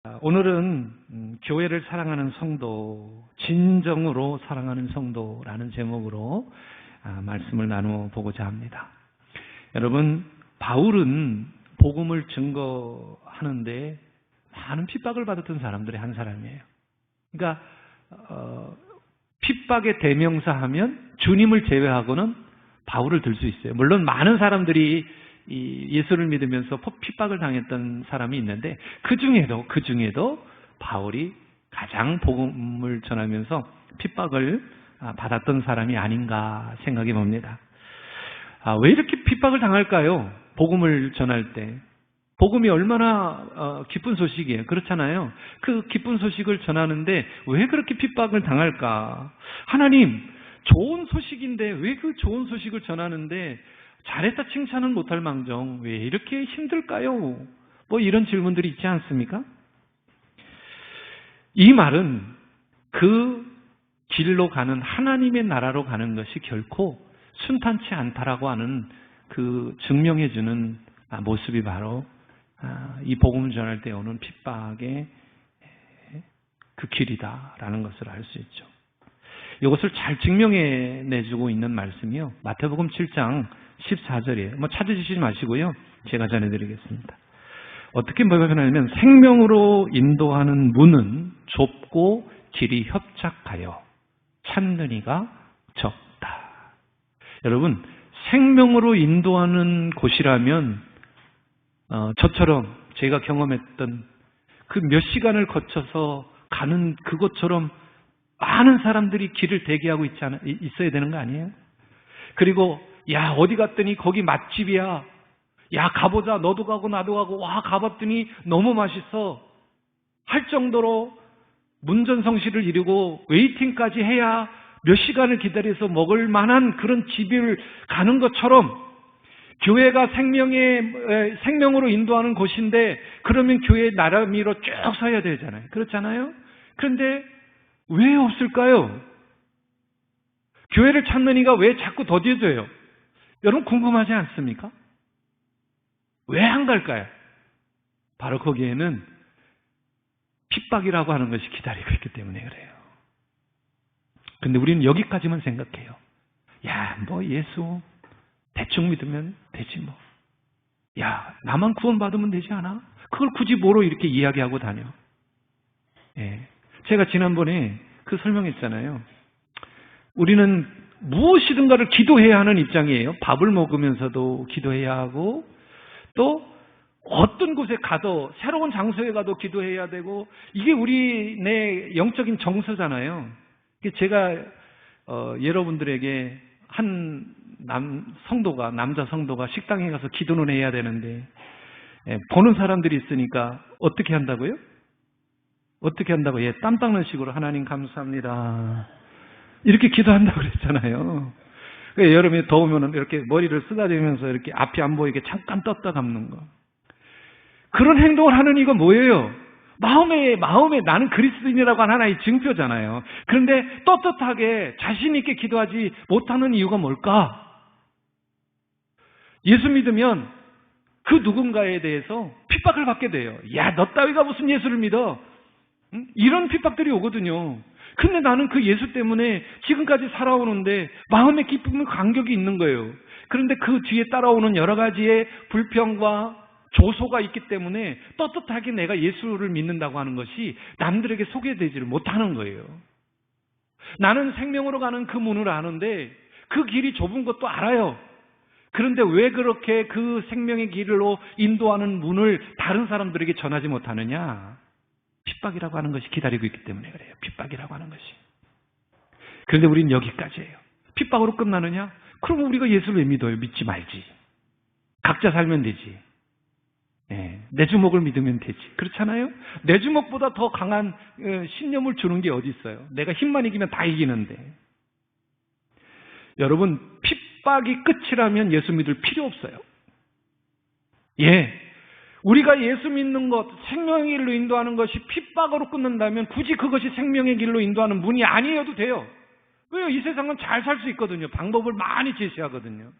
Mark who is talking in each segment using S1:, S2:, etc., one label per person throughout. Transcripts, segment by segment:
S1: 오늘은 교회를 사랑하는 성도, 진정으로 사랑하는 성도라는 제목으로 말씀을 나누어 보고자 합니다. 여러분, 바울은 복음을 증거하는데 많은 핍박을 받았던 사람들의 한 사람이에요. 그러니까 핍박의 대명사 하면 주님을 제외하고는 바울을 들 수 있어요. 물론 많은 사람들이 예수를 믿으면서 핍박을 당했던 사람이 있는데 그 중에도 바울이 가장 복음을 전하면서 핍박을 받았던 사람이 아닌가 생각해 봅니다. 왜 이렇게 핍박을 당할까요? 복음을 전할 때. 복음이 얼마나 기쁜 소식이에요. 그렇잖아요. 그 기쁜 소식을 전하는데 왜 그렇게 핍박을 당할까? 하나님, 좋은 소식인데 왜 그 좋은 소식을 전하는데 잘했다 칭찬은 못할 망정 왜 이렇게 힘들까요? 뭐 이런 질문들이 있지 않습니까? 이 말은 그 길로 가는 하나님의 나라로 가는 것이 결코 순탄치 않다라고 하는 그 증명해주는 모습이 바로 이 복음을 전할 때 오는 핍박의 그 길이다라는 것을 알 수 있죠. 이것을 잘 증명해 내주고 있는 말씀이요. 마태복음 7장 14절이에요. 찾으시지 마시고요. 제가 전해드리겠습니다. 어떻게 표현하냐면 생명으로 인도하는 문은 좁고 길이 협착하여 찾는 이가 적다. 여러분, 생명으로 인도하는 곳이라면 저처럼 제가 경험했던 그 몇 시간을 거쳐서 가는 그곳처럼 많은 사람들이 길을 대기하고 있어야 되는 거 아니에요? 그리고 야, 어디 갔더니 거기 맛집이야. 야, 가보자. 너도 가고 나도 가고. 와, 가봤더니 너무 맛있어. 할 정도로 문전성시를 이루고 웨이팅까지 해야 몇 시간을 기다려서 먹을 만한 그런 집을 가는 것처럼 교회가 생명으로 인도하는 곳인데 그러면 교회 나란히로 쭉 서야 되잖아요. 그렇잖아요? 그런데 왜 없을까요? 교회를 찾는 이가 왜 자꾸 더뎌져요? 여러분 궁금하지 않습니까? 왜 안 갈까요? 바로 거기에는 핍박이라고 하는 것이 기다리고 있기 때문에 그래요. 근데 우리는 여기까지만 생각해요. 야, 뭐 예수 대충 믿으면 되지 뭐. 야, 나만 구원받으면 되지 않아? 그걸 굳이 뭐로 이렇게 이야기하고 다녀? 예. 제가 지난번에 그 설명했잖아요. 우리는 무엇이든가를 기도해야 하는 입장이에요. 밥을 먹으면서도 기도해야 하고 또 어떤 곳에 가도 새로운 장소에 가도 기도해야 되고 이게 우리 내 영적인 정서잖아요. 제가 여러분들에게 한 남자 성도가 식당에 가서 기도는 해야 되는데 보는 사람들이 있으니까 어떻게 한다고요? 어떻게 한다고? 땀 닦는 식으로 하나님 감사합니다. 이렇게 기도한다고 그랬잖아요. 여름에 더우면 이렇게 머리를 쓰다듬으면서 이렇게 앞이 안 보이게 잠깐 떴다 감는 거. 그런 행동을 하는 이유가 뭐예요? 마음에 나는 그리스도인이라고 하는 하나의 증표잖아요. 그런데 떳떳하게 자신 있게 기도하지 못하는 이유가 뭘까? 예수 믿으면 그 누군가에 대해서 핍박을 받게 돼요. 야, 너 따위가 무슨 예수를 믿어? 이런 핍박들이 오거든요. 근데 나는 그 예수 때문에 지금까지 살아오는데 마음의 기쁨과 감격이 있는 거예요. 그런데 그 뒤에 따라오는 여러 가지의 불평과 조소가 있기 때문에 떳떳하게 내가 예수를 믿는다고 하는 것이 남들에게 소개되지를 못하는 거예요. 나는 생명으로 가는 그 문을 아는데 그 길이 좁은 것도 알아요. 그런데 왜 그렇게 그 생명의 길로 인도하는 문을 다른 사람들에게 전하지 못하느냐? 핍박이라고 하는 것이 기다리고 있기 때문에 그래요. 핍박이라고 하는 것이. 그런데 우리는 여기까지예요. 핍박으로 끝나느냐? 그럼 우리가 예수를 왜 믿어요? 믿지 말지. 각자 살면 되지. 내 주먹을 믿으면 되지. 그렇잖아요? 내 주먹보다 더 강한 신념을 주는 게 어디 있어요? 내가 힘만 이기면 다 이기는데. 여러분, 핍박이 끝이라면 예수 믿을 필요 없어요. 우리가 예수 믿는 것, 생명의 길로 인도하는 것이 핍박으로 끝난다면 굳이 그것이 생명의 길로 인도하는 문이 아니어도 돼요. 왜요? 이 세상은 잘 살 수 있거든요. 방법을 많이 제시하거든요.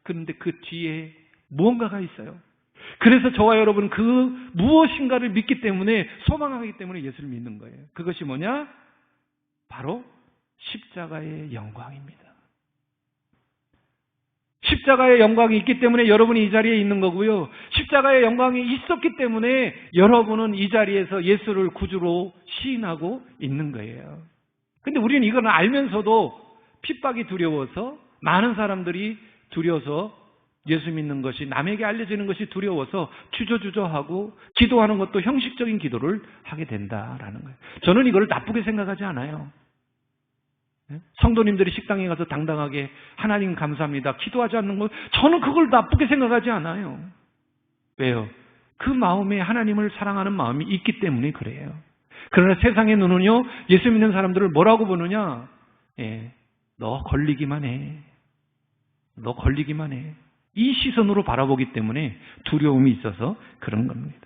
S1: 그런데 그 뒤에 무언가가 있어요. 그래서 저와 여러분 그 무엇인가를 믿기 때문에, 소망하기 때문에 예수를 믿는 거예요. 그것이 뭐냐? 바로 십자가의 영광입니다. 십자가의 영광이 있기 때문에 여러분이 이 자리에 있는 거고요. 십자가의 영광이 있었기 때문에 여러분은 이 자리에서 예수를 구주로 시인하고 있는 거예요. 근데 우리는 이걸 알면서도 핍박이 두려워서, 많은 사람들이 두려워서, 예수 믿는 것이 남에게 알려지는 것이 두려워서 주저주저하고 기도하는 것도 형식적인 기도를 하게 된다라는 거예요. 저는 이걸 나쁘게 생각하지 않아요. 성도님들이 식당에 가서 당당하게 하나님 감사합니다 기도하지 않는 것, 저는 그걸 나쁘게 생각하지 않아요. 왜요? 그 마음에 하나님을 사랑하는 마음이 있기 때문에 그래요. 그러나 세상의 눈은요, 예수 믿는 사람들을 뭐라고 보느냐? 너 걸리기만 해. 너 걸리기만 해. 이 시선으로 바라보기 때문에 두려움이 있어서 그런 겁니다.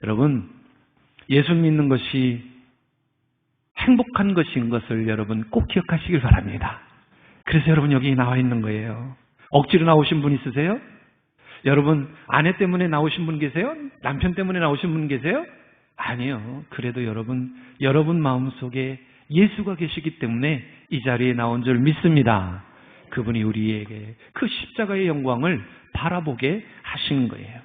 S1: 여러분, 예수 믿는 것이 행복한 것인 것을 여러분 꼭 기억하시길 바랍니다. 그래서 여러분 여기 나와 있는 거예요. 억지로 나오신 분 있으세요? 여러분 아내 때문에 나오신 분 계세요? 남편 때문에 나오신 분 계세요? 아니요. 그래도 여러분 마음속에 예수가 계시기 때문에 이 자리에 나온 줄 믿습니다. 그분이 우리에게 그 십자가의 영광을 바라보게 하신 거예요.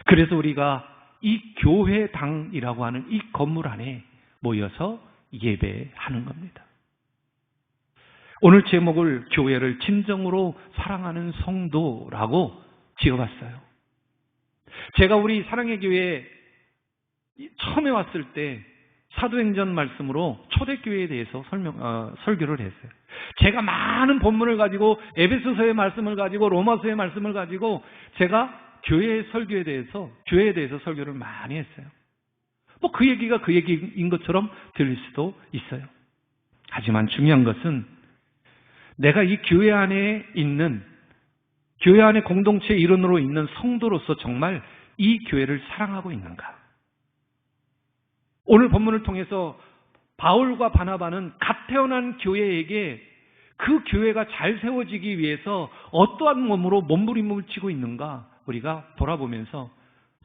S1: 그래서 우리가 이 교회당이라고 하는 이 건물 안에 모여서 예배하는 겁니다. 오늘 제목을 교회를 진정으로 사랑하는 성도라고 지어봤어요. 제가 우리 사랑의 교회에 처음에 왔을 때 사도행전 말씀으로 초대교회에 대해서 설교를 했어요. 제가 많은 본문을 가지고 에베소서의 말씀을 가지고 로마서의 말씀을 가지고 제가 교회의 설교에 대해서, 교회에 대해서 설교를 많이 했어요. 뭐 그 얘기가 그 얘기인 것처럼 들릴 수도 있어요. 하지만 중요한 것은 내가 이 교회 안에 있는, 교회 안에 공동체의 일원으로 있는 성도로서 정말 이 교회를 사랑하고 있는가? 오늘 본문을 통해서 바울과 바나바는 갓 태어난 교회에게 그 교회가 잘 세워지기 위해서 어떠한 몸으로 몸부림을 치고 있는가 우리가 돌아보면서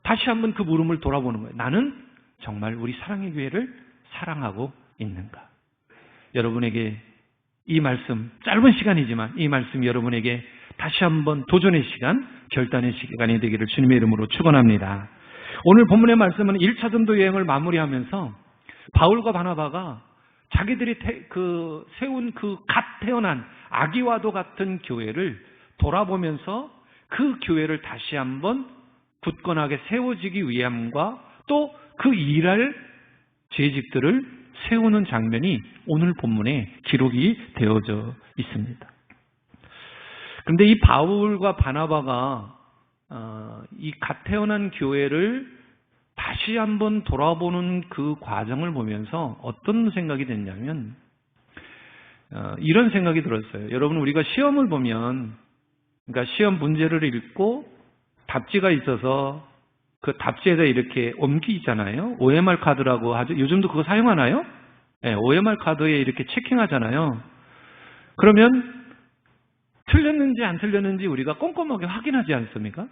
S1: 다시 한번 그 물음을 돌아보는 거예요. 나는 정말 우리 사랑의 교회를 사랑하고 있는가? 여러분에게 이 말씀, 짧은 시간이지만 이 말씀이 여러분에게 다시 한번 도전의 시간, 결단의 시간이 되기를 주님의 이름으로 축원합니다. 오늘 본문의 말씀은 1차 전도 여행을 마무리하면서 바울과 바나바가 자기들이 세운 그 갓 태어난 아기와도 같은 교회를 돌아보면서 그 교회를 다시 한번 굳건하게 세워지기 위함과 또 그 일할 재직들을 세우는 장면이 오늘 본문에 기록이 되어져 있습니다. 그런데 이 바울과 바나바가 이 갓 태어난 교회를 다시 한번 돌아보는 그 과정을 보면서 어떤 생각이 됐냐면 이런 생각이 들었어요. 여러분, 우리가 시험을 보면, 그러니까 시험 문제를 읽고 답지가 있어서 그 답지에다 이렇게 옮기잖아요. OMR 카드라고 하죠. 요즘도 그거 사용하나요? 네, OMR 카드에 이렇게 체킹하잖아요. 그러면 틀렸는지 안 틀렸는지 우리가 꼼꼼하게 확인하지 않습니까?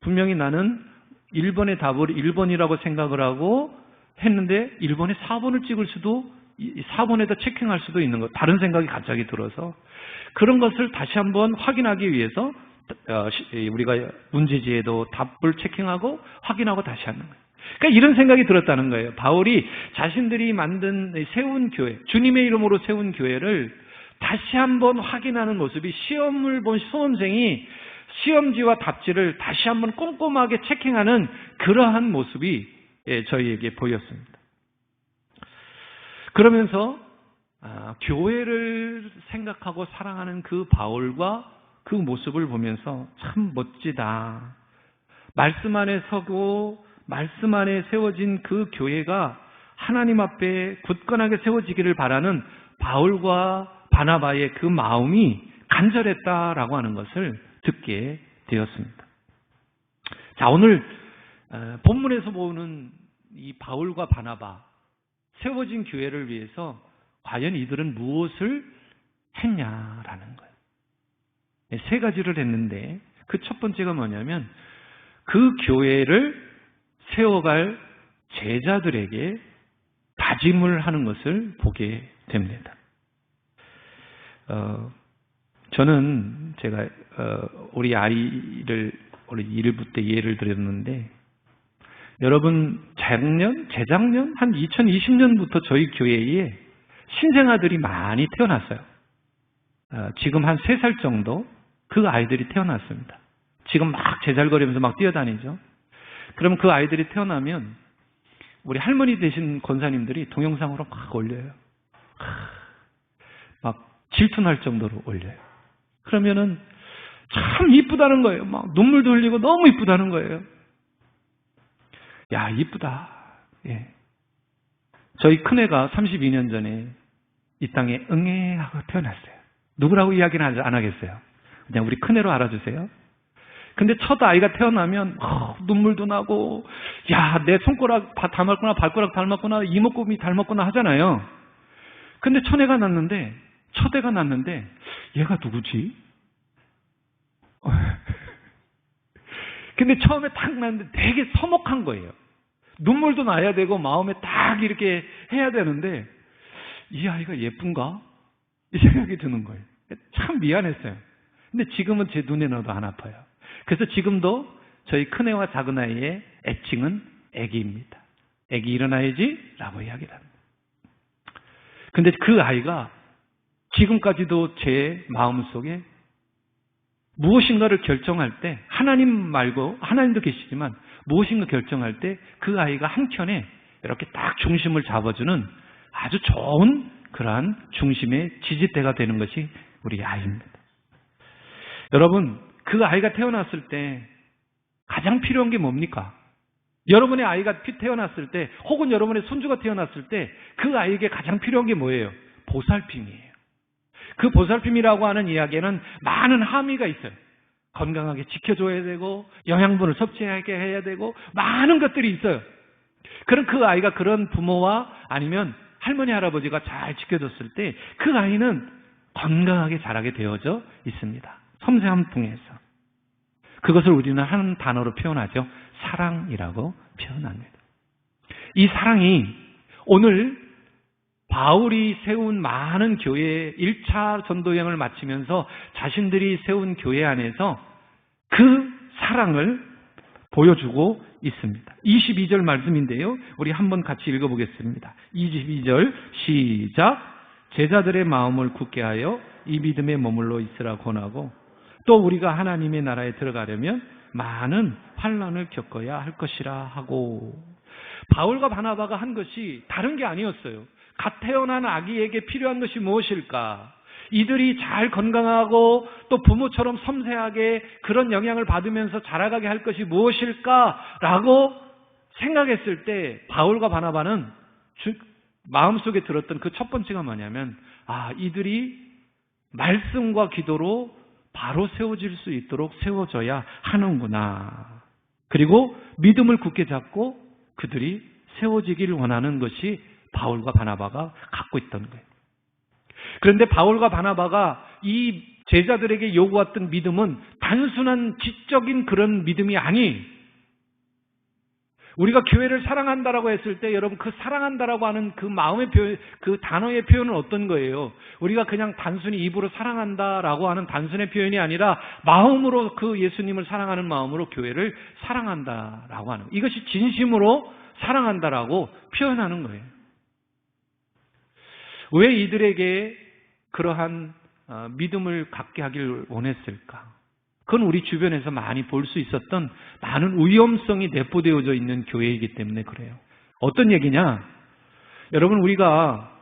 S1: 분명히 나는 1번의 답을 1번이라고 생각을 하고 했는데 1번에 4번을 찍을 수도, 4번에다 체킹할 수도 있는 것, 다른 생각이 갑자기 들어서 그런 것을 다시 한번 확인하기 위해서 우리가 문제지에도 답을 체킹하고 확인하고 다시 하는 거예요. 그러니까 이런 생각이 들었다는 거예요. 바울이 자신들이 세운 교회, 주님의 이름으로 세운 교회를 다시 한번 확인하는 모습이, 시험을 본 수험생이 시험지와 답지를 다시 한번 꼼꼼하게 체킹하는 그러한 모습이 저희에게 보였습니다. 그러면서 교회를 생각하고 사랑하는 그 바울과 그 모습을 보면서 참 멋지다. 말씀 안에 서고 말씀 안에 세워진 그 교회가 하나님 앞에 굳건하게 세워지기를 바라는 바울과 바나바의 그 마음이 간절했다라고 하는 것을 듣게 되었습니다. 자, 오늘 본문에서 보는 이 바울과 바나바, 세워진 교회를 위해서 과연 이들은 무엇을 했냐라는 거예요. 세 가지를 했는데 그 첫 번째가 뭐냐면 그 교회를 세워갈 제자들에게 다짐을 하는 것을 보게 됩니다. 저는 제가 우리 아이를 우리 1부 때 예를 드렸는데 여러분 재작년 한 2020년부터 저희 교회에 신생아들이 많이 태어났어요. 지금 한 3살 정도 그 아이들이 태어났습니다. 지금 막 제잘거리면서 막 뛰어다니죠. 그럼 그 아이들이 태어나면 우리 할머니 되신 권사님들이 동영상으로 막 올려요. 막 질투날 정도로 올려요. 그러면은 참 이쁘다는 거예요. 막 눈물도 흘리고 너무 이쁘다는 거예요. 야, 이쁘다. 예. 저희 큰애가 32년 전에 이 땅에 응애하고 태어났어요. 누구라고 이야기는 안 하겠어요. 그냥 우리 큰애로 알아주세요. 근데 첫 아이가 태어나면 눈물도 나고 야, 내 손가락 닮았구나, 발가락 닮았구나, 이목구비 닮았구나 하잖아요. 근데 첫 애가 났는데 얘가 누구지? 근데 처음에 딱 났는데 되게 서먹한 거예요. 눈물도 나야 되고 마음에 딱 이렇게 해야 되는데 이 아이가 예쁜가? 이 생각이 드는 거예요. 참 미안했어요. 근데 지금은 제 눈에 넣어도 안 아파요. 그래서 지금도 저희 큰애와 작은아이의 애칭은 애기입니다. 애기 일어나야지 라고 이야기를 합니다. 근데 그 아이가 지금까지도 제 마음속에 무엇인가를 결정할 때 하나님 말고 하나님도 계시지만 무엇인가 결정할 때 그 아이가 한켠에 이렇게 딱 중심을 잡아주는 아주 좋은 그러한 중심의 지지대가 되는 것이 우리 아이입니다. 여러분, 그 아이가 태어났을 때 가장 필요한 게 뭡니까? 여러분의 아이가 태어났을 때 혹은 여러분의 손주가 태어났을 때 그 아이에게 가장 필요한 게 뭐예요? 보살핌이에요. 그 보살핌이라고 하는 이야기에는 많은 함의가 있어요. 건강하게 지켜줘야 되고 영양분을 섭취하게 해야 되고 많은 것들이 있어요. 그럼 그 아이가 그런 부모와 아니면 할머니 할아버지가 잘 지켜줬을 때 그 아이는 건강하게 자라게 되어져 있습니다. 섬세함 통해서. 그것을 우리는 한 단어로 표현하죠. 사랑이라고 표현합니다. 이 사랑이 오늘 바울이 세운 많은 교회 1차 전도여행을 마치면서 자신들이 세운 교회 안에서 그 사랑을 보여주고 있습니다. 22절 말씀인데요. 우리 한번 같이 읽어보겠습니다. 22절 시작. 제자들의 마음을 굳게 하여 이 믿음에 머물러 있으라 권하고 또 우리가 하나님의 나라에 들어가려면 많은 환난을 겪어야 할 것이라 하고. 바울과 바나바가 한 것이 다른 게 아니었어요. 갓 태어난 아기에게 필요한 것이 무엇일까? 이들이 잘 건강하고 또 부모처럼 섬세하게 그런 영향을 받으면서 자라가게 할 것이 무엇일까라고 생각했을 때 바울과 바나바는 마음속에 들었던 그 첫 번째가 뭐냐면 이들이 말씀과 기도로 바로 세워질 수 있도록 세워져야 하는구나. 그리고 믿음을 굳게 잡고 그들이 세워지기를 원하는 것이 바울과 바나바가 갖고 있던 거예요. 그런데 바울과 바나바가 이 제자들에게 요구했던 믿음은 단순한 지적인 그런 믿음이 아니, 우리가 교회를 사랑한다라고 했을 때 여러분 그 사랑한다라고 하는 그 마음의 표현, 그 단어의 표현은 어떤 거예요? 우리가 그냥 단순히 입으로 사랑한다라고 하는 단순의 표현이 아니라 마음으로 그 예수님을 사랑하는 마음으로 교회를 사랑한다라고 하는, 이것이 진심으로 사랑한다라고 표현하는 거예요. 왜 이들에게 그러한 믿음을 갖게 하길 원했을까? 그건 우리 주변에서 많이 볼 수 있었던 많은 위험성이 내포되어져 있는 교회이기 때문에 그래요. 어떤 얘기냐? 여러분, 우리가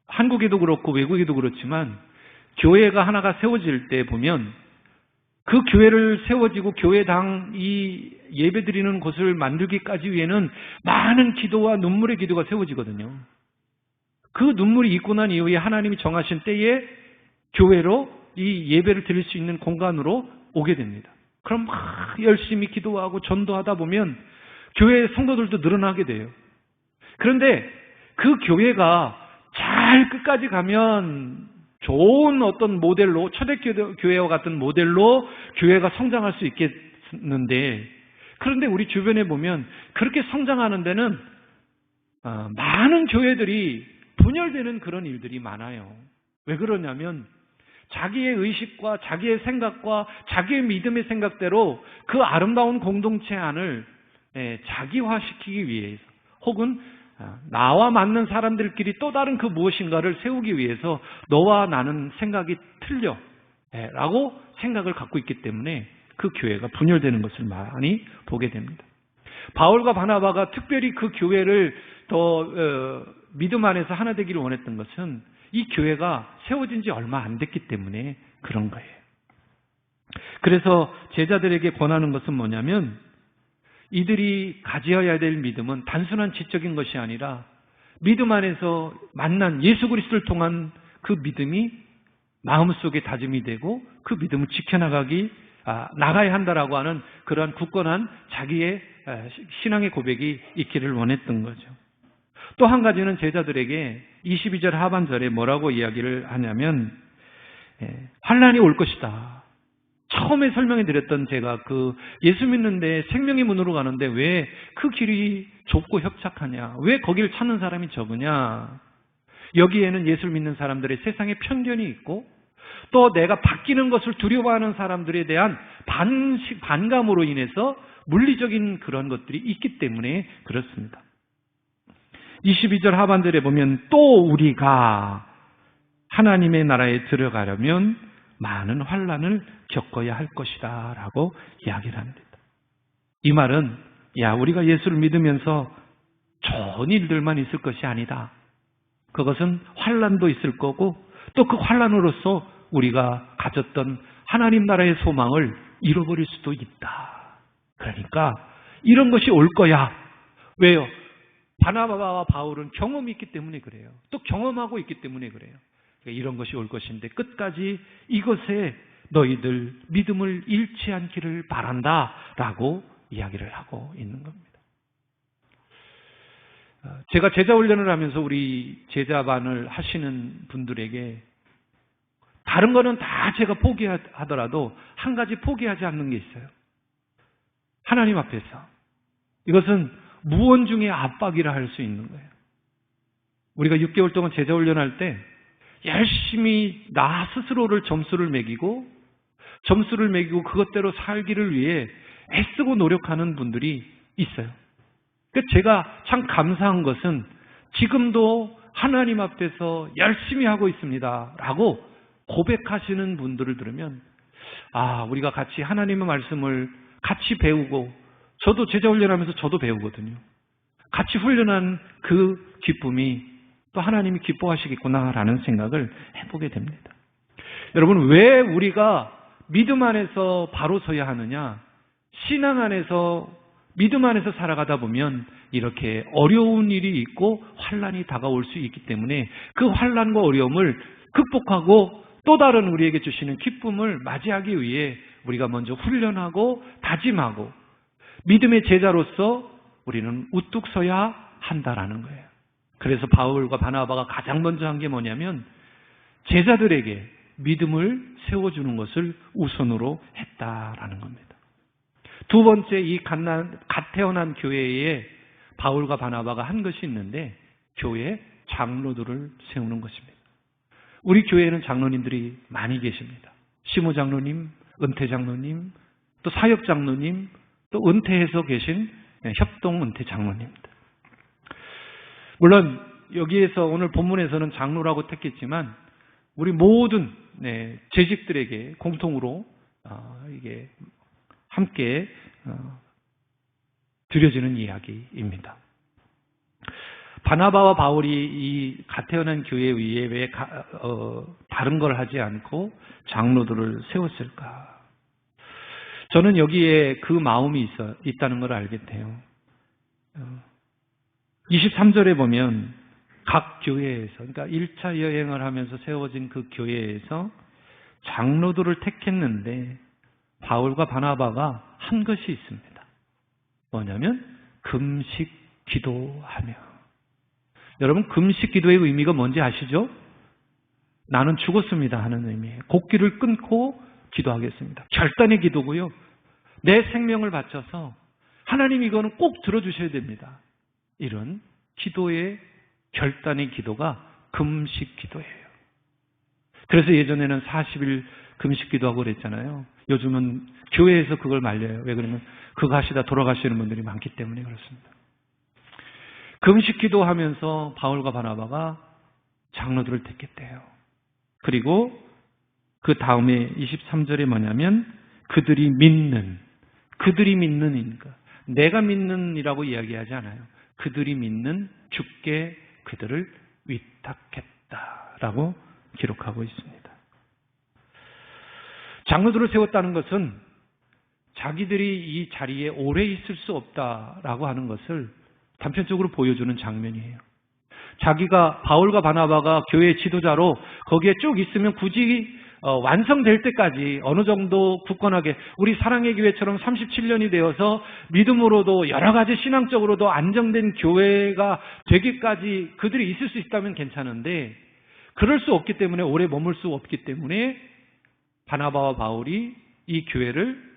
S1: 한국에도 그렇고 외국에도 그렇지만 교회가 하나가 세워질 때 보면 그 교회를 세워지고 교회당 이 예배 드리는 곳을 만들기까지 위해는 많은 기도와 눈물의 기도가 세워지거든요. 그 눈물이 있고 난 이후에 하나님이 정하신 때에 교회로 이 예배를 드릴 수 있는 공간으로 오게 됩니다. 그럼 막 열심히 기도하고 전도하다 보면 교회 성도들도 늘어나게 돼요. 그런데 그 교회가 잘 끝까지 가면 좋은 어떤 모델로, 초대교회와 같은 모델로 교회가 성장할 수 있겠는데, 그런데 우리 주변에 보면 그렇게 성장하는 데는 많은 교회들이 분열되는 그런 일들이 많아요. 왜 그러냐면 자기의 의식과 자기의 생각과 자기의 믿음의 생각대로 그 아름다운 공동체 안을 자기화시키기 위해서, 혹은 나와 맞는 사람들끼리 또 다른 그 무엇인가를 세우기 위해서 너와 나는 생각이 틀려 라고 생각을 갖고 있기 때문에 그 교회가 분열되는 것을 많이 보게 됩니다. 바울과 바나바가 특별히 그 교회를 더 믿음 안에서 하나 되기를 원했던 것은 이 교회가 세워진 지 얼마 안 됐기 때문에 그런 거예요. 그래서 제자들에게 권하는 것은 뭐냐면, 이들이 가져야 될 믿음은 단순한 지적인 것이 아니라 믿음 안에서 만난 예수 그리스도를 통한 그 믿음이 마음속에 다짐이 되고 그 믿음을 나가야 한다라고 하는 그러한 굳건한 자기의 신앙의 고백이 있기를 원했던 거죠. 또 한 가지는 제자들에게 22절 하반절에 뭐라고 이야기를 하냐면, 환난이 올 것이다. 처음에 설명해 드렸던 제가 그 예수 믿는데 생명의 문으로 가는데 왜 그 길이 좁고 협착하냐? 왜 거기를 찾는 사람이 적으냐? 여기에는 예수를 믿는 사람들의 세상에 편견이 있고, 또 내가 바뀌는 것을 두려워하는 사람들에 대한 반감으로 인해서 물리적인 그런 것들이 있기 때문에 그렇습니다. 22절 하반절에 보면 또 우리가 하나님의 나라에 들어가려면 많은 환난을 겪어야 할 것이다 라고 이야기를 합니다. 이 말은 우리가 예수를 믿으면서 좋은 일들만 있을 것이 아니다. 그것은 환난도 있을 거고, 또 그 환난으로서 우리가 가졌던 하나님 나라의 소망을 잃어버릴 수도 있다. 그러니까 이런 것이 올 거야. 왜요? 바나바와 바울은 경험이 있기 때문에 그래요. 또 경험하고 있기 때문에 그래요. 그러니까 이런 것이 올 것인데 끝까지 이것에 너희들 믿음을 잃지 않기를 바란다 라고 이야기를 하고 있는 겁니다. 제가 제자 훈련을 하면서 우리 제자반을 하시는 분들에게 다른 거는 다 제가 포기하더라도 한 가지 포기하지 않는 게 있어요. 하나님 앞에서. 이것은 무언중의 압박이라 할 수 있는 거예요. 우리가 6개월 동안 제자 훈련할 때 열심히 나 스스로를 점수를 매기고 그것대로 살기를 위해 애쓰고 노력하는 분들이 있어요. 제가 참 감사한 것은 지금도 하나님 앞에서 열심히 하고 있습니다 라고 고백하시는 분들을 들으면, 우리가 같이 하나님의 말씀을 같이 배우고, 저도 제자 훈련하면서 저도 배우거든요. 같이 훈련한 그 기쁨이 또 하나님이 기뻐하시겠구나라는 생각을 해보게 됩니다. 여러분, 왜 우리가 믿음 안에서 바로 서야 하느냐? 신앙 안에서, 믿음 안에서 살아가다 보면 이렇게 어려운 일이 있고 환난이 다가올 수 있기 때문에 그 환난과 어려움을 극복하고 또 다른 우리에게 주시는 기쁨을 맞이하기 위해 우리가 먼저 훈련하고 다짐하고 믿음의 제자로서 우리는 우뚝 서야 한다라는 거예요. 그래서 바울과 바나바가 가장 먼저 한 게 뭐냐면 제자들에게 믿음을 세워주는 것을 우선으로 했다라는 겁니다. 두 번째, 이 갓 태어난 교회에 바울과 바나바가 한 것이 있는데 교회 장로들을 세우는 것입니다. 우리 교회에는 장로님들이 많이 계십니다. 시무 장로님, 은퇴 장로님, 또 사역 장로님, 또 은퇴해서 계신 협동 은퇴 장로님들. 물론 여기에서 오늘 본문에서는 장로라고 택했지만 우리 모든 재직들에게 공통으로 이게 함께 드려지는 이야기입니다. 바나바와 바울이 이 갓 태어난 교회 위에 왜 다른 걸 하지 않고 장로들을 세웠을까? 저는 여기에 그 마음이 있다는 걸 알게 돼요. 23절에 보면 각 교회에서, 그러니까 1차 여행을 하면서 세워진 그 교회에서 장로들을 택했는데 바울과 바나바가 한 것이 있습니다. 뭐냐면 금식 기도하며. 여러분, 금식 기도의 의미가 뭔지 아시죠? 나는 죽었습니다 하는 의미예요. 곡기를 끊고 기도하겠습니다. 결단의 기도고요. 내 생명을 바쳐서 하나님 이거는 꼭 들어주셔야 됩니다. 이런 기도의 결단의 기도가 금식 기도예요. 그래서 예전에는 40일 금식 기도하고 그랬잖아요. 요즘은 교회에서 그걸 말려요. 왜 그러면 그거 하시다 돌아가시는 분들이 많기 때문에 그렇습니다. 금식 기도하면서 바울과 바나바가 장로들을 택했대요. 그리고 그 다음에 23절에 뭐냐면 그들이 믿는이니까 내가 믿는이라고 이야기하지 않아요. 그들이 믿는 주께 그들을 위탁했다라고 기록하고 있습니다. 장로들을 세웠다는 것은 자기들이 이 자리에 오래 있을 수 없다라고 하는 것을 단편적으로 보여주는 장면이에요. 자기가 바울과 바나바가 교회 지도자로 거기에 쭉 있으면 굳이 완성될 때까지 어느 정도 굳건하게 우리 사랑의 교회처럼 37년이 되어서 믿음으로도 여러 가지 신앙적으로도 안정된 교회가 되기까지 그들이 있을 수 있다면 괜찮은데 그럴 수 없기 때문에 오래 머물 수 없기 때문에 바나바와 바울이 이 교회를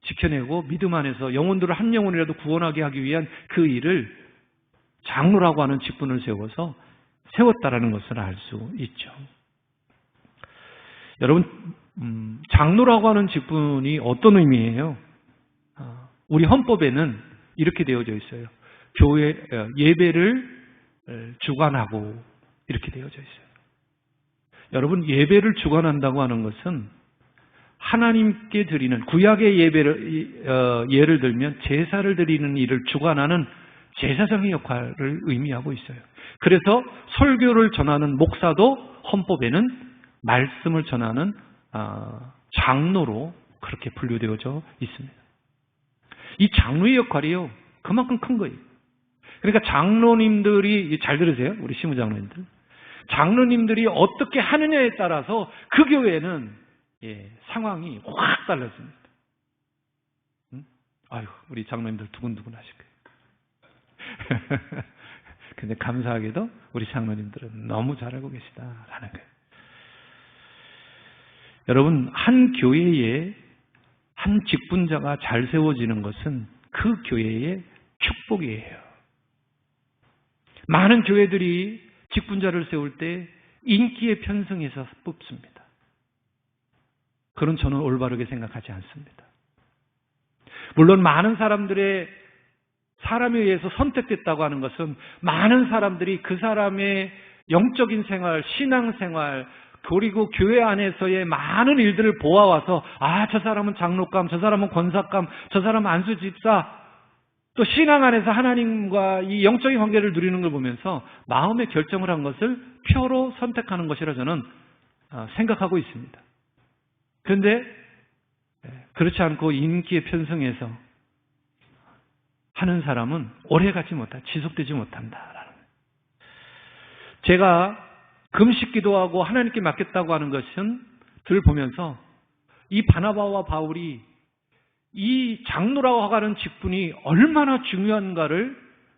S1: 지켜내고 믿음 안에서 영혼들을 한 영혼이라도 구원하게 하기 위한 그 일을 장로라고 하는 직분을 세워서 세웠다라는 것을 알 수 있죠. 여러분, 장로라고 하는 직분이 어떤 의미예요? 우리 헌법에는 이렇게 되어져 있어요. 교회 예배를 주관하고 이렇게 되어져 있어요. 여러분, 예배를 주관한다고 하는 것은 하나님께 드리는 구약의 예를 들면 제사를 드리는 일을 주관하는 제사장의 역할을 의미하고 있어요. 그래서 설교를 전하는 목사도 헌법에는 말씀을 전하는 장로로 그렇게 분류되어져 있습니다. 이 장로의 역할이요 그만큼 큰 거예요. 그러니까 장로님들이 잘 들으세요, 우리 시무장로님들. 장로님들이 어떻게 하느냐에 따라서 그 교회는 상황이 확 달라집니다. 아유, 우리 장로님들 두근두근 하실 거예요. 근데 감사하게도 우리 장로님들은 너무 잘 알고 계시다라는 거예요. 여러분, 한 교회에 한 직분자가 잘 세워지는 것은 그 교회의 축복이에요. 많은 교회들이 직분자를 세울 때 인기에 편승해서 뽑습니다. 그건 저는 올바르게 생각하지 않습니다. 물론 많은 사람들의 사람에 의해서 선택됐다고 하는 것은 많은 사람들이 그 사람의 영적인 생활, 신앙생활, 그리고 교회 안에서의 많은 일들을 보아와서 저 사람은 장로감, 저 사람은 권사감, 저 사람은 안수집사, 또 신앙 안에서 하나님과 이 영적인 관계를 누리는 걸 보면서 마음의 결정을 한 것을 표로 선택하는 것이라 저는 생각하고 있습니다. 그런데 그렇지 않고 인기에 편승해서 하는 사람은 오래가지 못한다, 지속되지 못한다라는 거예요. 제가 금식 기도하고 하나님께 맡겼다고 하는 것은 들 보면서 이 바나바와 바울이 이 장로라고 하는 직분이 얼마나 중요한가를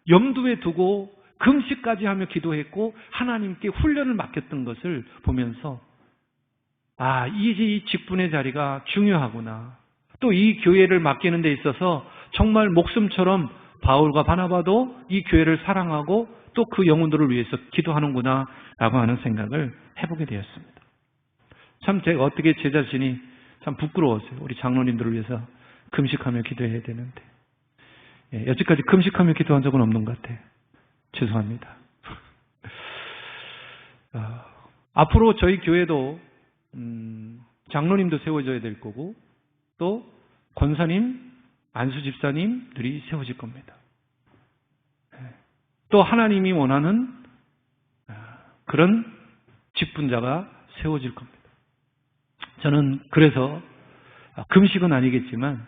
S1: 염두에 두고 금식까지 하며 기도했고 하나님께 훈련을 맡겼던 것을 보면서 이 직분의 자리가 중요하구나. 또 이 교회를 맡기는 데 있어서 정말 목숨처럼 바울과 바나바도 이 교회를 사랑하고 또 그 영혼들을 위해서 기도하는구나 라고 하는 생각을 해보게 되었습니다. 참 제가 어떻게 제 자신이 참 부끄러웠어요. 우리 장로님들을 위해서 금식하며 기도해야 되는데 여지까지 금식하며 기도한 적은 없는 것 같아요. 죄송합니다. 앞으로 저희 교회도 장로님도 세워져야 될 거고 또 권사님, 안수집사님들이 세워질 겁니다. 또 하나님이 원하는 그런 직분자가 세워질 겁니다. 저는 그래서 금식은 아니겠지만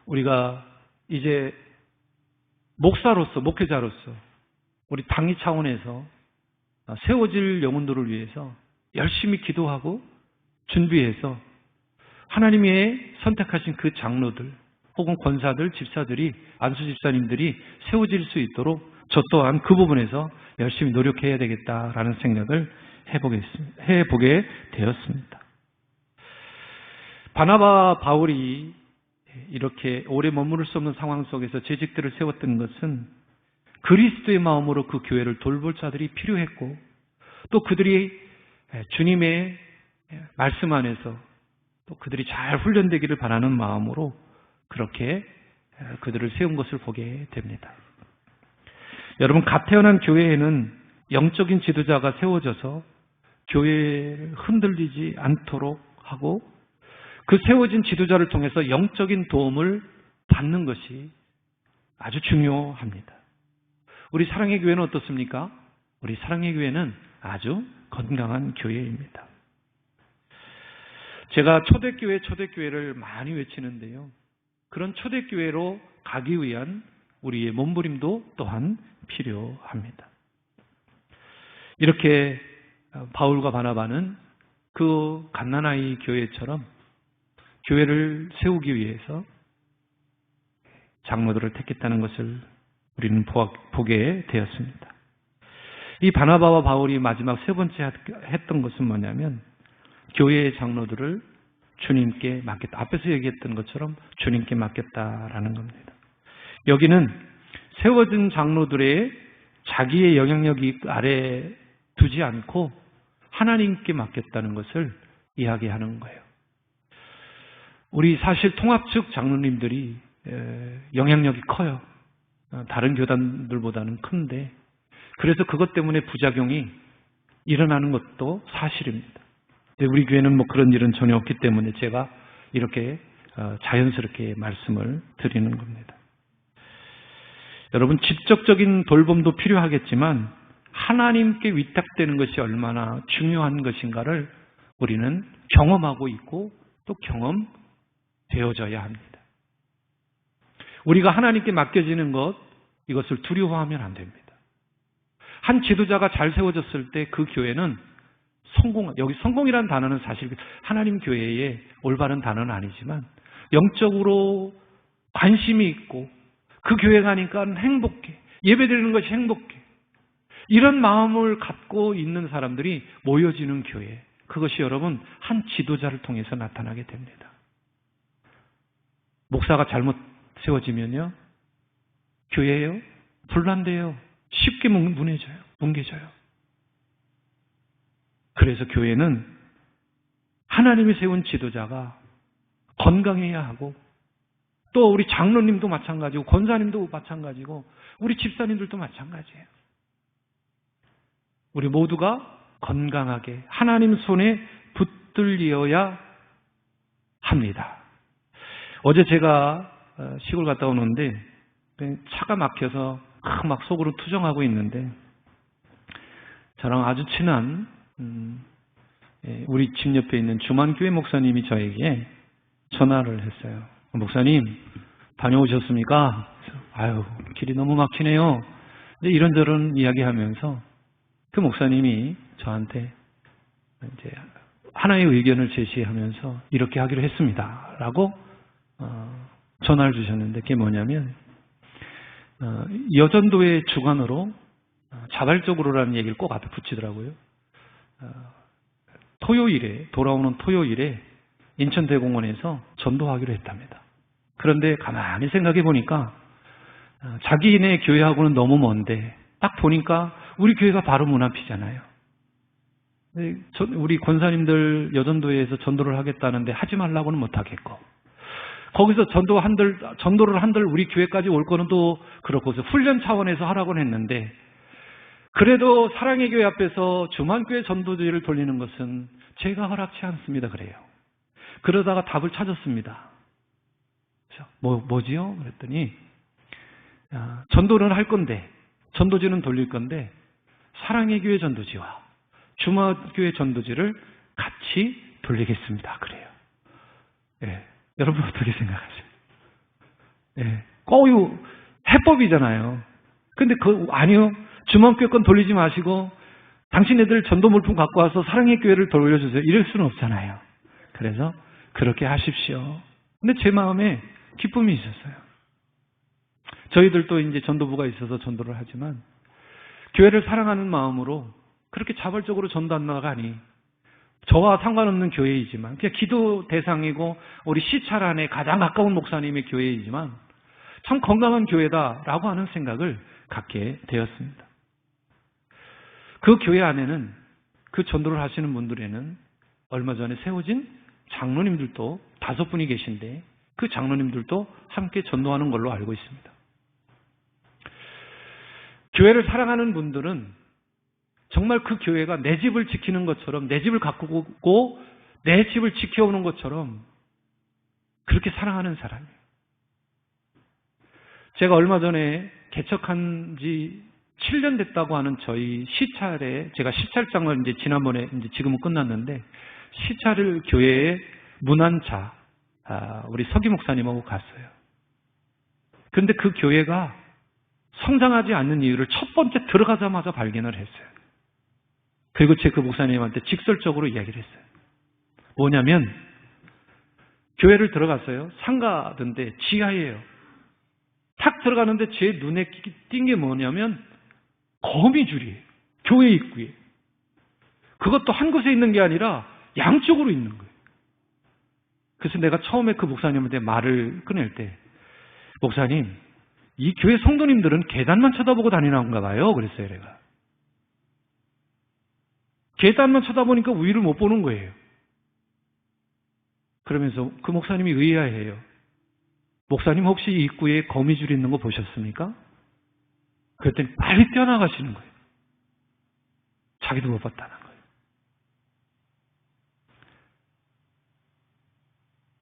S1: 우리가 이제 목사로서, 목회자로서 우리 당위 차원에서 세워질 영혼들을 위해서 열심히 기도하고 준비해서 하나님의 선택하신 그 장로들 혹은 권사들, 집사들이, 안수집사님들이 세워질 수 있도록 저 또한 그 부분에서 열심히 노력해야 되겠다라는 생각을 해보게 되었습니다. 바나바 바울이 이렇게 오래 머무를 수 없는 상황 속에서 재직들을 세웠던 것은 그리스도의 마음으로 그 교회를 돌볼 자들이 필요했고, 또 그들이 주님의 말씀 안에서 또 그들이 잘 훈련되기를 바라는 마음으로 그렇게 그들을 세운 것을 보게 됩니다. 여러분, 갓 태어난 교회에는 영적인 지도자가 세워져서 교회를 흔들리지 않도록 하고, 그 세워진 지도자를 통해서 영적인 도움을 받는 것이 아주 중요합니다. 우리 사랑의 교회는 어떻습니까? 우리 사랑의 교회는 아주 건강한 교회입니다. 제가 초대교회를 많이 외치는데요. 그런 초대교회로 가기 위한 우리의 몸부림도 또한 필요합니다. 이렇게 바울과 바나바는 그 갓난아이 교회처럼 교회를 세우기 위해서 장로들을 택했다는 것을 우리는 보게 되었습니다. 이 바나바와 바울이 마지막 세 번째 했던 것은 뭐냐면 교회의 장로들을 주님께 맡겼다. 앞에서 얘기했던 것처럼 주님께 맡겼다라는 겁니다. 여기는 세워진 장로들의 자기의 영향력 아래 두지 않고 하나님께 맡겼다는 것을 이야기하는 거예요. 우리 사실 통합 측 장로님들이 영향력이 커요. 다른 교단들보다는 큰데, 그래서 그것 때문에 부작용이 일어나는 것도 사실입니다. 근데 우리 교회는 뭐 그런 일은 전혀 없기 때문에 제가 이렇게 자연스럽게 말씀을 드리는 겁니다. 여러분, 직접적인 돌봄도 필요하겠지만 하나님께 위탁되는 것이 얼마나 중요한 것인가를 우리는 경험하고 있고 또 경험되어져야 합니다. 우리가 하나님께 맡겨지는 것, 이것을 두려워하면 안 됩니다. 한 지도자가 잘 세워졌을 때 그 교회는 여기 성공이라는 단어는 사실 하나님 교회의 올바른 단어는 아니지만 영적으로 관심이 있고 그 교회 가니까 행복해, 예배드리는 것이 행복해, 이런 마음을 갖고 있는 사람들이 모여지는 교회, 그것이 여러분 한 지도자를 통해서 나타나게 됩니다. 목사가 잘못 세워지면요, 교회예요, 분란돼요, 쉽게 뭉개져요. 그래서 교회는 하나님이 세운 지도자가 건강해야 하고, 또 우리 장로님도 마찬가지고 권사님도 마찬가지고 우리 집사님들도 마찬가지예요. 우리 모두가 건강하게 하나님 손에 붙들려야 합니다. 어제 제가 시골 갔다 오는데 차가 막혀서 막 속으로 투정하고 있는데, 저랑 아주 친한 우리 집 옆에 있는 주만교회 목사님이 저에게 전화를 했어요. 목사님, 다녀오셨습니까? 아유, 길이 너무 막히네요. 이런저런 이야기하면서 그 목사님이 저한테 이제 하나의 의견을 제시하면서 이렇게 하기로 했습니다. 라고 전화를 주셨는데, 그게 뭐냐면 여전도의 주관으로 자발적으로라는 얘기를 꼭 앞에 붙이더라고요. 돌아오는 토요일에 인천대공원에서 전도하기로 했답니다. 그런데 가만히 생각해 보니까 자기네 교회하고는 너무 먼데, 딱 보니까 우리 교회가 바로 문 앞이잖아요. 우리 권사님들 여전도에서 전도를 하겠다는데 하지 말라고는 못하겠고, 거기서 전도를 한들 우리 교회까지 올 거는 또 그렇고, 훈련 차원에서 하라고는 했는데, 그래도 사랑의 교회 앞에서 주만교회 전도지를 돌리는 것은 제가 허락치 않습니다. 그래요. 그러다가 답을 찾았습니다. 뭐지요? 그랬더니 전도는 할 건데, 전도지는 돌릴 건데 사랑의 교회 전도지와 주만교회 전도지를 같이 돌리겠습니다. 그래요. 예, 여러분 어떻게 생각하세요? 예, 이거 해법이잖아요. 근데 아니요. 주만교회 건 돌리지 마시고 당신네들 전도 물품 갖고 와서 사랑의 교회를 돌려주세요. 이럴 수는 없잖아요. 그래서 그렇게 하십시오. 근데 제 마음에 기쁨이 있었어요. 저희들도 이제 전도부가 있어서 전도를 하지만 교회를 사랑하는 마음으로 그렇게 자발적으로 전도 안 나가니 저와 상관없는 교회이지만 그냥 기도 대상이고 우리 시찰 안에 가장 가까운 목사님의 교회이지만 참 건강한 교회다라고 하는 생각을 갖게 되었습니다. 그 교회 안에는 그 전도를 하시는 분들에는 얼마 전에 세워진 장로님들도 5분이 계신데 그 장로님들도 함께 전도하는 걸로 알고 있습니다. 교회를 사랑하는 분들은 정말 그 교회가 내 집을 지키는 것처럼 내 집을 가꾸고 내 집을 지켜오는 것처럼 그렇게 사랑하는 사람이에요. 제가 얼마 전에 개척한 지 7년 됐다고 하는 저희 시찰에 제가 시찰장을 이제 지난번에 이제 지금은 끝났는데 시찰을 교회의 문안차 우리 서기 목사님하고 갔어요. 그런데 그 교회가 성장하지 않는 이유를 첫 번째 들어가자마자 발견을 했어요. 그리고 제 그 목사님한테 직설적으로 이야기를 했어요. 뭐냐면 교회를 들어갔어요. 상가던데 지하예요. 탁 들어가는데 제 눈에 띈 게 뭐냐면 거미줄이에요. 교회 입구에. 그것도 한 곳에 있는 게 아니라 양쪽으로 있는 거예요. 그래서 내가 처음에 그 목사님한테 말을 꺼낼 때 목사님, 이 교회 성도님들은 계단만 쳐다보고 다니는가 봐요. 그랬어요, 내가. 계단만 쳐다보니까 위를 못 보는 거예요. 그러면서 그 목사님이 의아해요. 목사님 혹시 입구에 거미줄 있는 거 보셨습니까? 그랬더니 빨리 뛰어나가시는 거예요. 자기도 못 봤다는 거예요.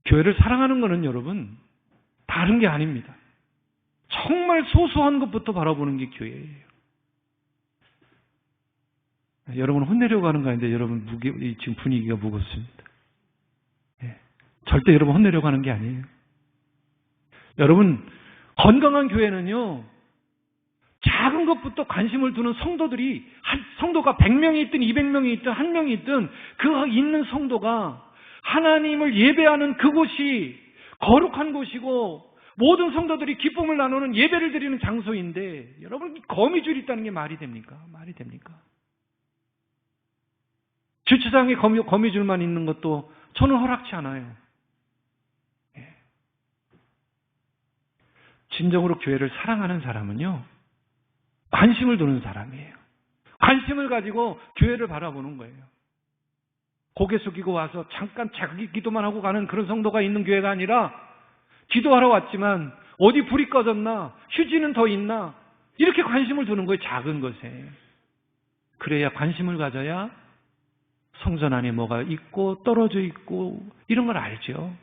S1: 교회를 사랑하는 거는 여러분 다른 게 아닙니다. 정말 소소한 것부터 바라보는 게 교회예요. 여러분 혼내려고 하는 거 아닌데 여러분 지금 분위기가 무겁습니다. 절대 여러분 혼내려고 하는 게 아니에요. 여러분 건강한 교회는요 작은 것부터 관심을 두는 성도들이 성도가 100명이 있든 200명이 있든 1명이 있든 그 있는 성도가 하나님을 예배하는 그곳이 거룩한 곳이고 모든 성도들이 기쁨을 나누는 예배를 드리는 장소인데 여러분 거미줄이 있다는 게 말이 됩니까? 말이 됩니까? 주차장에 거미줄만 있는 것도 저는 허락치 않아요. 진정으로 교회를 사랑하는 사람은요 관심을 두는 사람이에요. 관심을 가지고 교회를 바라보는 거예요. 고개 숙이고 와서 잠깐 자기 기도만 하고 가는 그런 성도가 있는 교회가 아니라 기도하러 왔지만 어디 불이 꺼졌나? 휴지는 더 있나? 이렇게 관심을 두는 거예요. 작은 것에. 그래야 관심을 가져야 성전 안에 뭐가 있고 떨어져 있고 이런 걸 알죠.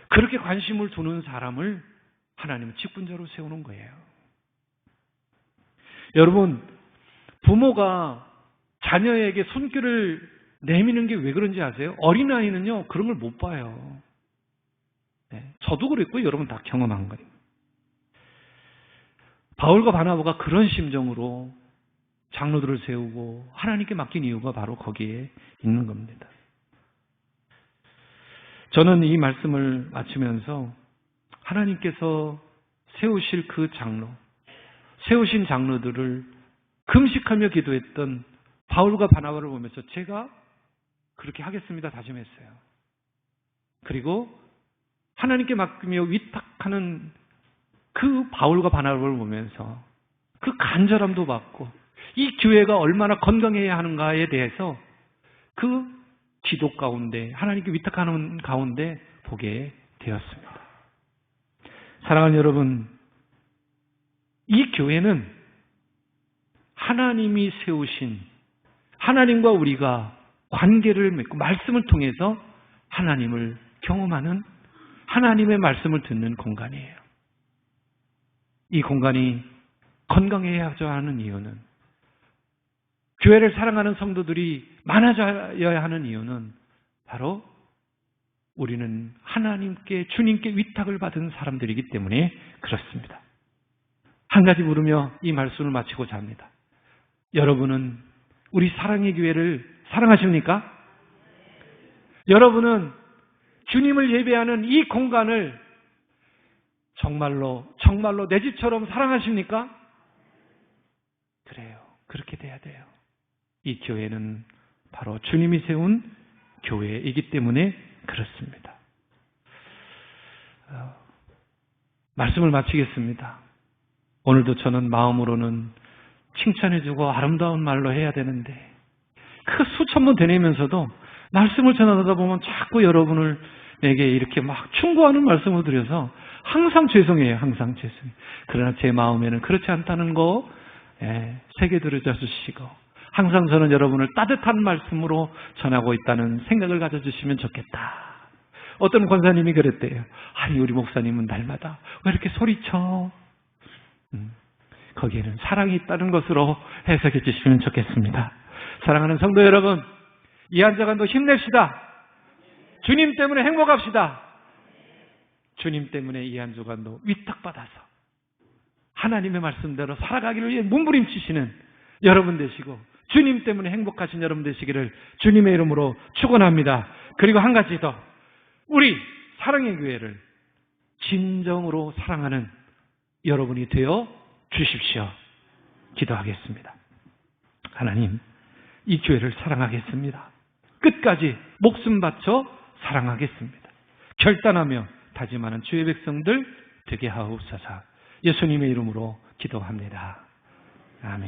S1: 그렇게 관심을 두는 사람을 하나님은 직분자로 세우는 거예요. 여러분 부모가 자녀에게 손길을 내미는 게 왜 그런지 아세요? 어린아이는요 그런 걸 못 봐요. 저도 그랬고 여러분 다 경험한 거예요. 바울과 바나바가 그런 심정으로 장로들을 세우고 하나님께 맡긴 이유가 바로 거기에 있는 겁니다. 저는 이 말씀을 마치면서 하나님께서 세우실 그 장로, 세우신 장로들을 금식하며 기도했던 바울과 바나바를 보면서 제가 그렇게 하겠습니다 다짐했어요. 그리고 하나님께 맡기며 위탁하는 그 바울과 바나바를 보면서 그 간절함도 받고 이 교회가 얼마나 건강해야 하는가에 대해서 그 기도 가운데 하나님께 위탁하는 가운데 보게 되었습니다. 사랑하는 여러분, 이 교회는 하나님이 세우신 하나님과 우리가 관계를 맺고 말씀을 통해서 하나님을 경험하는 하나님의 말씀을 듣는 공간이에요. 이 공간이 건강해야 하는 이유는 교회를 사랑하는 성도들이 많아져야 하는 이유는 바로 우리는 하나님께 주님께 위탁을 받은 사람들이기 때문에 그렇습니다. 한 가지 물으며 이 말씀을 마치고자 합니다. 여러분은 우리 사랑의 교회를 사랑하십니까? 여러분은 주님을 예배하는 이 공간을 정말로 내 집처럼 사랑하십니까? 그래요. 그렇게 돼야 돼요. 이 교회는 바로 주님이 세운 교회이기 때문에 그렇습니다. 말씀을 마치겠습니다. 오늘도 저는 마음으로는 칭찬해주고 아름다운 말로 해야 되는데 그 수천 번 되뇌면서도 말씀을 전하다 보면 자꾸 여러분을 내게 이렇게 막 충고하는 말씀을 드려서 항상 죄송해요. 항상 죄송해요. 그러나 제 마음에는 그렇지 않다는 거 새겨 들어줘 주시고 항상 저는 여러분을 따뜻한 말씀으로 전하고 있다는 생각을 가져주시면 좋겠다. 어떤 권사님이 그랬대요. 아니 우리 목사님은 날마다 왜 이렇게 소리쳐? 거기에는 사랑이 있다는 것으로 해석해 주시면 좋겠습니다. 사랑하는 성도 여러분, 이한저간도 힘냅시다. 주님 때문에 행복합시다. 주님 때문에 이한저간도 위탁받아서 하나님의 말씀대로 살아가기를 위해 몸부림치시는 여러분 되시고 주님 때문에 행복하신 여러분 되시기를 주님의 이름으로 축원합니다. 그리고 한 가지 더, 우리 사랑의 교회를 진정으로 사랑하는 여러분이 되어 주십시오. 기도하겠습니다. 하나님, 이 교회를 사랑하겠습니다. 끝까지 목숨 바쳐 사랑하겠습니다. 결단하며 다짐하는 주의 백성들 되게 하옵소서. 예수님의 이름으로 기도합니다. 아멘.